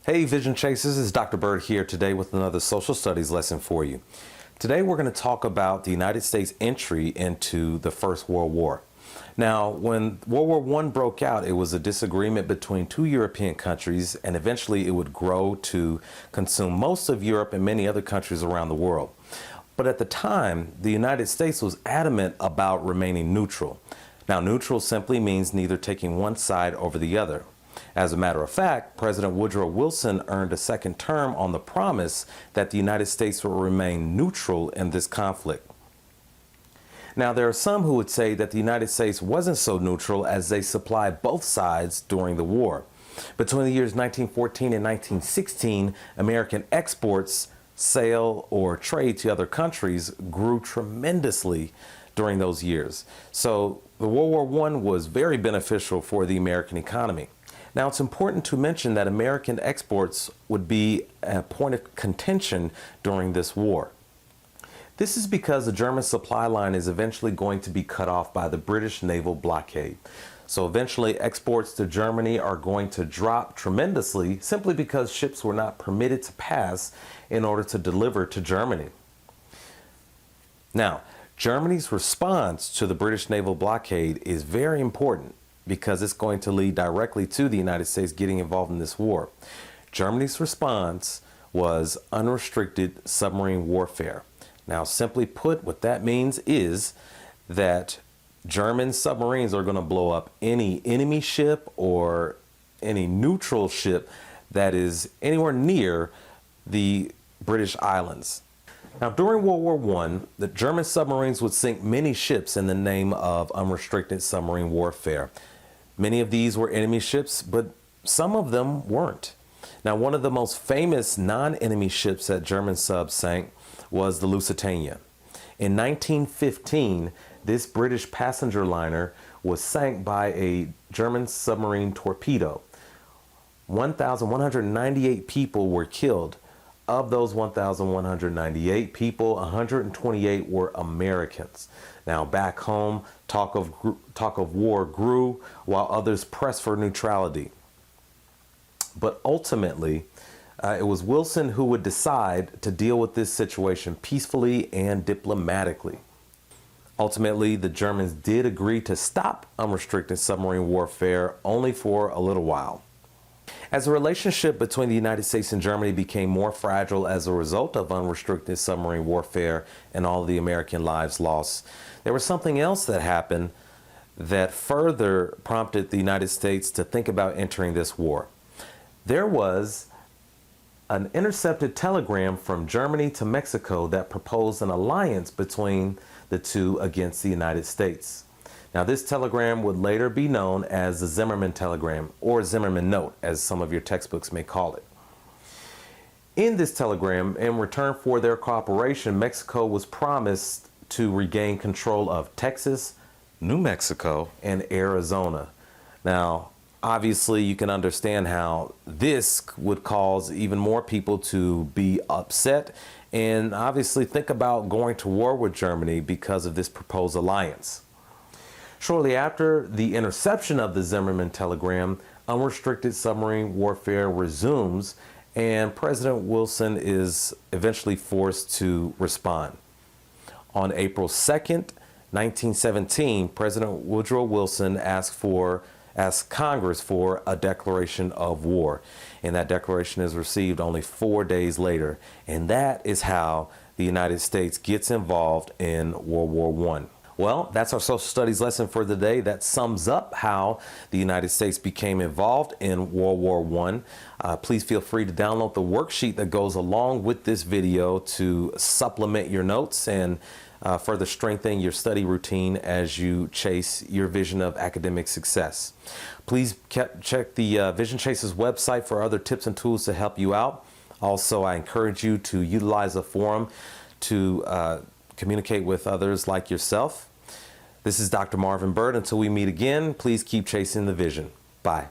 Hey Vision Chasers, it's Dr. Byrd here today with another social studies lesson for you. Today we're going to talk about the United States entry into the First World War. Now, when World War I broke out, it was a disagreement between two European countries, and eventually it would grow to consume most of Europe and many other countries around the world. But at the time, the United States was adamant about remaining neutral. Now, neutral simply means neither taking one side over the other. As a matter of fact, President Woodrow Wilson earned a second term on the promise that the United States will remain neutral in this conflict. Now, there are some who would say that the United States wasn't so neutral as they supplied both sides during the war. Between the years 1914 and 1916, American exports, sale or trade to other countries grew tremendously during those years. So the World War I was very beneficial for the American economy. Now, it's important to mention that American exports would be a point of contention during this war. This is because the German supply line is eventually going to be cut off by the British naval blockade. So eventually exports to Germany are going to drop tremendously simply because ships were not permitted to pass in order to deliver to Germany. Now, Germany's response to the British naval blockade is very important, because it's going to lead directly to the United States getting involved in this war. Germany's response was unrestricted submarine warfare. Now, simply put, what that means is that German submarines are going to blow up any enemy ship or any neutral ship that is anywhere near the British islands. Now, during World War I, the German submarines would sink many ships in the name of unrestricted submarine warfare. Many of these were enemy ships, but some of them weren't. Now, one of the most famous non-enemy ships that German subs sank was the Lusitania. In 1915, this British passenger liner was sank by a German submarine torpedo. 1,198 people were killed. Of those 1,198 people, 128 were Americans. Now, back home, talk of war grew while others pressed for neutrality. But ultimately, it was Wilson who would decide to deal with this situation peacefully and diplomatically. Ultimately, the Germans did agree to stop unrestricted submarine warfare only for a little while. As the relationship between the United States and Germany became more fragile as a result of unrestricted submarine warfare and all the American lives lost, there was something else that happened that further prompted the United States to think about entering this war. There was an intercepted telegram from Germany to Mexico that proposed an alliance between the two against the United States. Now, this telegram would later be known as the Zimmerman telegram, or Zimmerman note, as some of your textbooks may call it. In this telegram, in return for their cooperation, Mexico was promised to regain control of Texas, New Mexico, and Arizona. Now, obviously, you can understand how this would cause even more people to be upset and obviously think about going to war with Germany because of this proposed alliance. Shortly after the interception of the Zimmerman telegram, unrestricted submarine warfare resumes, and President Wilson is eventually forced to respond. On April 2nd, 1917, President Woodrow Wilson asked Congress for a declaration of war, and that declaration is received only 4 days later, and that is how the United States gets involved in World War I. Well, that's our social studies lesson for the day. That sums up how the United States became involved in World War I. Please feel free to download the worksheet that goes along with this video to supplement your notes and further strengthen your study routine as you chase your vision of academic success. Please check the Vision Chasers website for other tips and tools to help you out. Also, I encourage you to utilize a forum to communicate with others like yourself. This is Dr. Marvin Byrd. Until we meet again, please keep chasing the vision. Bye.